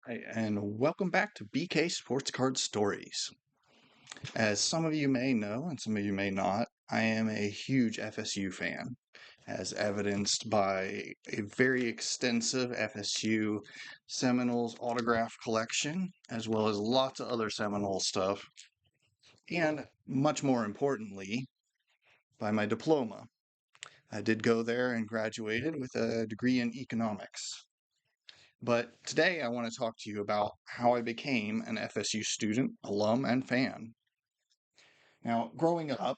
Hi, and welcome back to BK Sports Card Stories. As some of you may know, and some of you may not, I am a huge FSU fan, as evidenced by a very extensive FSU Seminoles autograph collection, as well as lots of other Seminole stuff, and much more importantly, by my diploma. I did go there and graduated with a degree in economics. But today I want to talk to you about how I became an FSU student, alum, and fan. Now, growing up,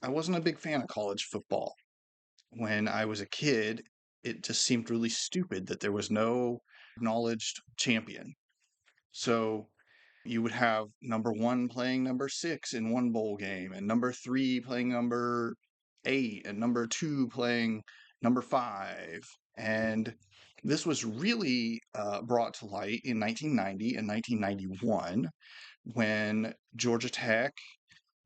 I wasn't a big fan of college football. When I was a kid, it just seemed really stupid that there was no acknowledged champion. So you would have number one playing number six in one bowl game, and number three playing number eight, and number two playing number five. And this was really brought to light in 1990 and 1991 when Georgia Tech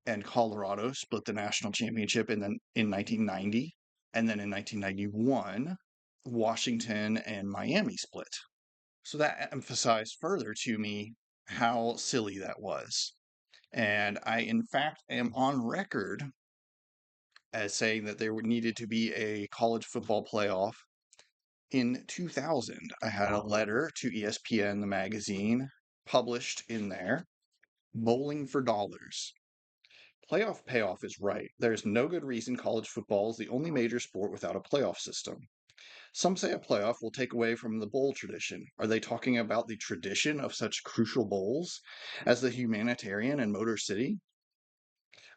and Colorado split the national championship in 1990. And then in 1991, Washington and Miami split. So that emphasized further to me how silly that was. And I, in fact, am on record as saying that there needed to be a college football playoff in 2000. I had a letter to ESPN, the magazine, published in there, Bowling for Dollars. Playoff payoff is right. There's no good reason college football is the only major sport without a playoff system. Some say a playoff will take away from the bowl tradition. Are they talking about the tradition of such crucial bowls as the Humanitarian and Motor City?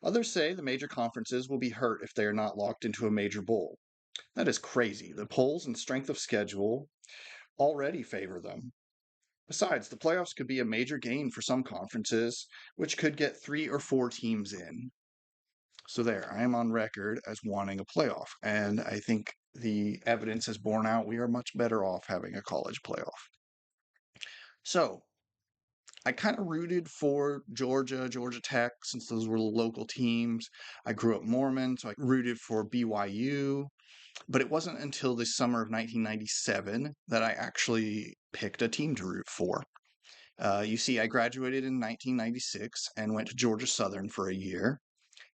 Others say the major conferences will be hurt if they are not locked into a major bowl. That is crazy. The polls and strength of schedule already favor them. Besides, the playoffs could be a major gain for some conferences, which could get 3 or 4 teams in. So there, I am on record as wanting a playoff. And I think the evidence has borne out we are much better off having a college playoff. So I kind of rooted for Georgia Tech, since those were the local teams. I grew up Mormon, so I rooted for BYU. But it wasn't until the summer of 1997 that I actually picked a team to root for. You see, I graduated in 1996 and went to Georgia Southern for a year.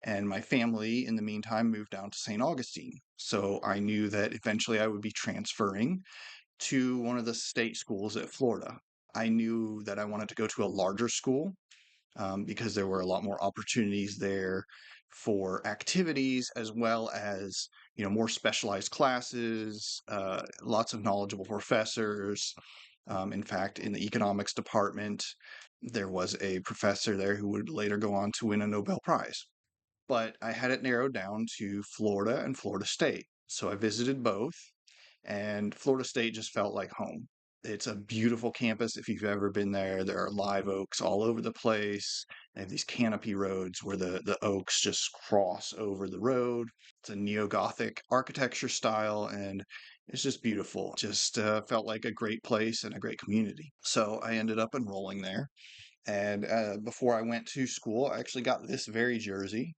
And my family, in the meantime, moved down to St. Augustine. So I knew that eventually I would be transferring to one of the state schools at Florida. I knew that I wanted to go to a larger school because there were a lot more opportunities there for activities as well as more specialized classes, lots of knowledgeable professors. In fact, in the economics department, there was a professor there who would later go on to win a Nobel Prize. But I had it narrowed down to Florida and Florida State. So I visited both, and Florida State just felt like home. It's a beautiful campus if you've ever been there. There are live oaks all over the place. They have these canopy roads where the oaks just cross over the road. It's a neo-Gothic architecture style, and it's just beautiful. Just felt like a great place and a great community. So I ended up enrolling there. And before I went to school, I actually got this very jersey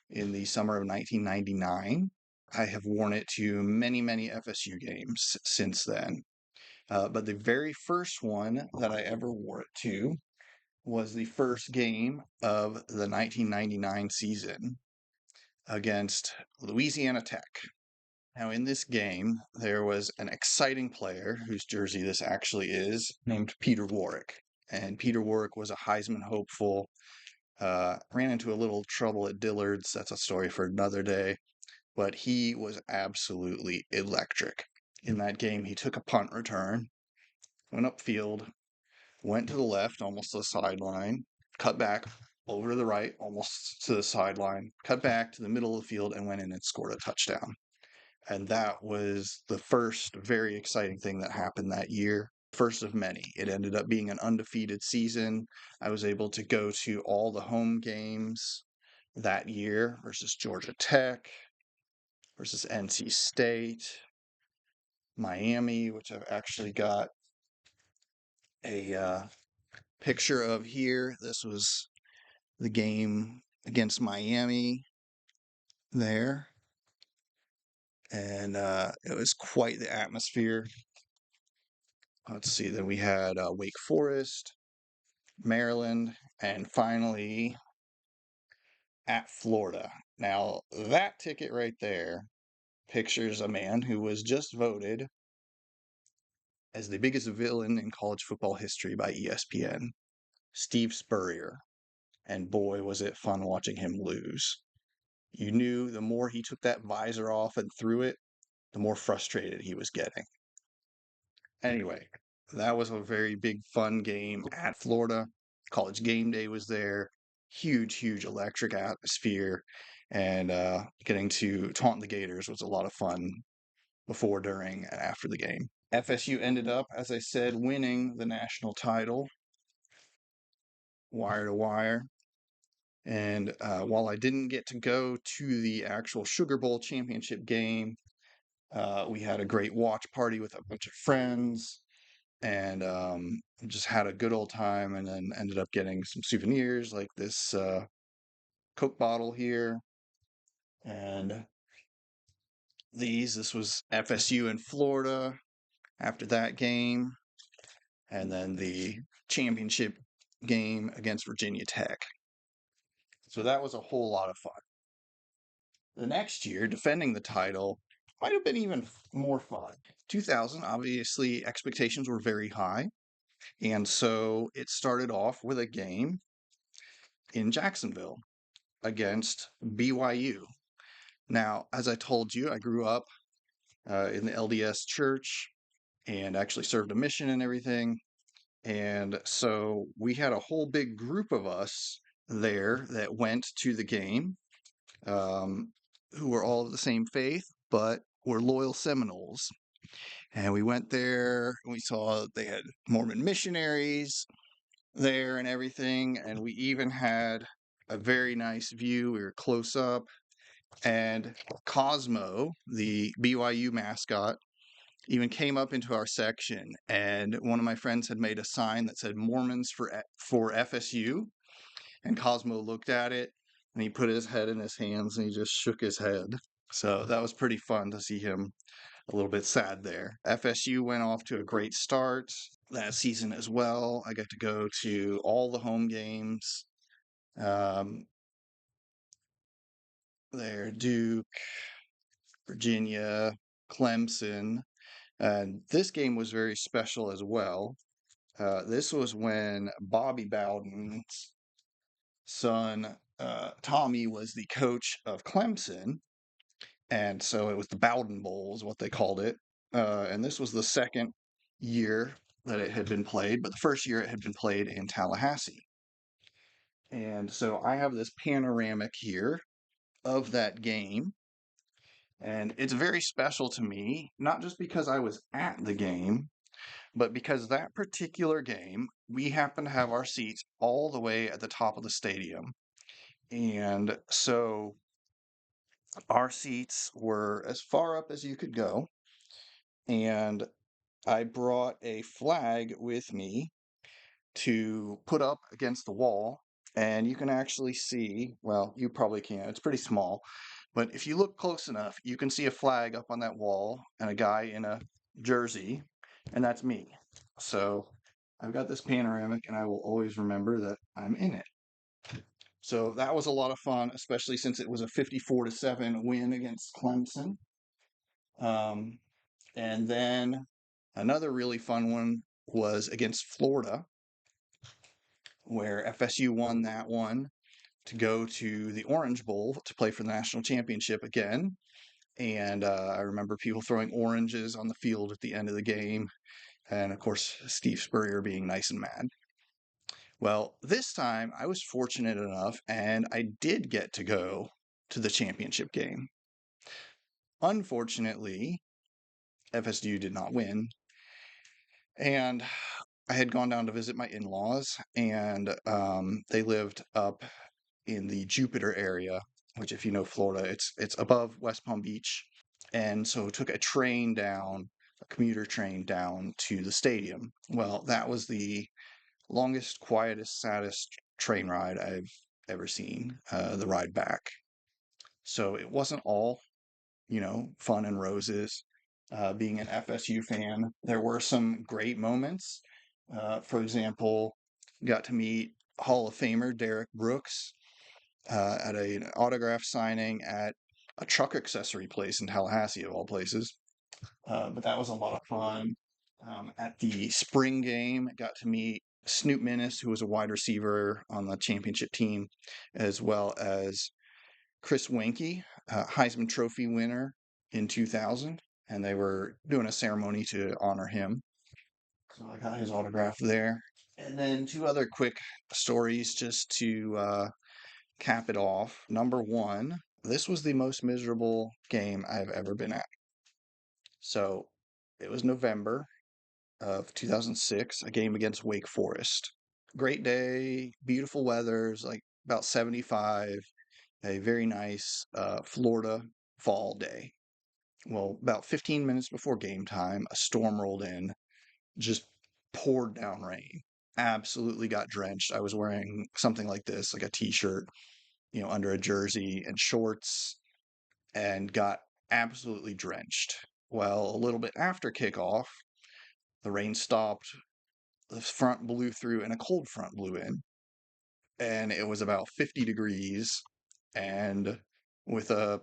in the summer of 1999. I have worn it to many, many FSU games since then. But the very first one that I ever wore it to was the first game of the 1999 season against Louisiana Tech. Now, in this game, there was an exciting player whose jersey this actually is, named Peter Warrick. And Peter Warrick was a Heisman hopeful. Ran into a little trouble at Dillard's. That's a story for another day. But he was absolutely electric. In that game, he took a punt return, went upfield, went to the left, almost to the sideline, cut back over to the right, almost to the sideline, cut back to the middle of the field, and went in and scored a touchdown. And that was the first very exciting thing that happened that year. First of many. It ended up being an undefeated season. I was able to go to all the home games that year versus Georgia Tech, versus NC State, Miami, which I've actually got a picture of here. This was the game against Miami there. And it was quite the atmosphere. Let's see, then we had Wake Forest, Maryland, and finally at Florida. Now, that ticket right there pictures a man who was just voted as the biggest villain in college football history by ESPN, Steve Spurrier. And boy, was it fun watching him lose. You knew the more he took that visor off and threw it, the more frustrated he was getting. Anyway, that was a very big fun game at Florida. College game day was there. Huge, huge electric atmosphere. And getting to taunt the Gators was a lot of fun before, during, and after the game. FSU ended up, as I said, winning the national title, wire to wire. And while I didn't get to go to the actual Sugar Bowl championship game, we had a great watch party with a bunch of friends and just had a good old time, and then ended up getting some souvenirs like this Coke bottle here and this was FSU in Florida after that game, and then the championship game against Virginia Tech. So that was a whole lot of fun. The next year, defending the title might have been even more fun. 2000, obviously, expectations were very high. And so it started off with a game in Jacksonville against BYU. Now, as I told you, I grew up in the LDS church and actually served a mission and everything. And so we had a whole big group of us there that went to the game, who were all of the same faith, but were loyal Seminoles. And we went there and we saw they had Mormon missionaries there and everything. And we even had a very nice view. We were close up. And Cosmo, the BYU mascot, even came up into our section. And one of my friends had made a sign that said Mormons for FSU. And Cosmo looked at it and he put his head in his hands and he just shook his head. So that was pretty fun to see him a little bit sad there. FSU went off to a great start that season as well. I got to go to all the home games. Um, there, Duke, Virginia, Clemson. And this game was very special as well. This was when Bobby Bowden's son, Tommy, was the coach of Clemson. And so it was the Bowden Bowl, is what they called it. And this was the second year that it had been played, but the first year it had been played in Tallahassee. And so I have this panoramic here of that game. And it's very special to me, not just because I was at the game, but because that particular game, we happened to have our seats all the way at the top of the stadium. And so our seats were as far up as you could go. And I brought a flag with me to put up against the wall. And you can actually see, well, you probably can't, it's pretty small. But if you look close enough, you can see a flag up on that wall and a guy in a jersey, and that's me. So I've got this panoramic, and I will always remember that I'm in it. So that was a lot of fun, especially since it was a 54-7 win against Clemson. Um, and then another really fun one was against Florida, where FSU won that one to go to the Orange Bowl to play for the national championship again. And I remember people throwing oranges on the field at the end of the game. And of course, Steve Spurrier being nice and mad. Well, this time I was fortunate enough and I did get to go to the championship game. Unfortunately, FSU did not win. And I had gone down to visit my in-laws, and they lived up in the Jupiter area, which, if you know Florida, it's above West Palm Beach. And so took a train down, a commuter train down to the stadium. Well, that was the longest, quietest, saddest train ride I've ever seen, the ride back. So it wasn't all, fun and roses. being an FSU fan. There were some great moments. For example, got to meet Hall of Famer Derek Brooks at an autograph signing at a truck accessory place in Tallahassee, of all places. But that was a lot of fun. At the spring game, got to meet Snoop Minnis, who was a wide receiver on the championship team, as well as Chris Wenke, Heisman Trophy winner in 2000, and they were doing a ceremony to honor him. So I got his autograph there. And then two other quick stories just to cap it off. Number one, this was the most miserable game I've ever been at. So it was November of 2006, a game against Wake Forest. Great day, beautiful weather, it's like about 75, a very nice Florida fall day. Well, about 15 minutes before game time, a storm rolled in, just poured down rain. Absolutely got drenched. I was wearing something like this, like a t-shirt, under a jersey and shorts, and got absolutely drenched. Well, a little bit after kickoff, the rain stopped, the front blew through, and a cold front blew in. And it was about 50 degrees and with a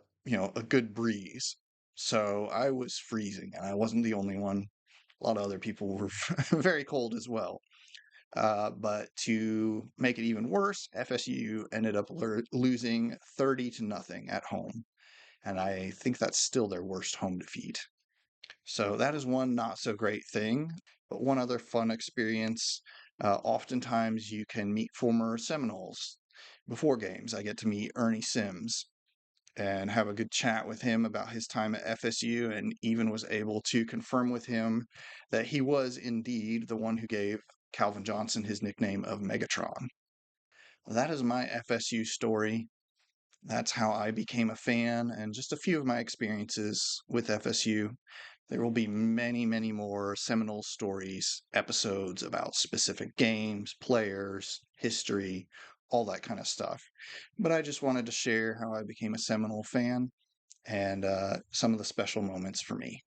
good breeze. So I was freezing, and I wasn't the only one. A lot of other people were very cold as well. But to make it even worse, FSU ended up losing 30-0 at home. And I think that's still their worst home defeat. So that is one not so great thing. But one other fun experience, oftentimes you can meet former Seminoles before games. I get to meet Ernie Sims and have a good chat with him about his time at FSU, and even was able to confirm with him that he was indeed the one who gave Calvin Johnson his nickname of Megatron. That is my FSU story. That's how I became a fan, and just a few of my experiences with FSU. There will be many, many more Seminole Stories episodes about specific games, players, history, all that kind of stuff. But I just wanted to share how I became a Seminole fan and some of the special moments for me.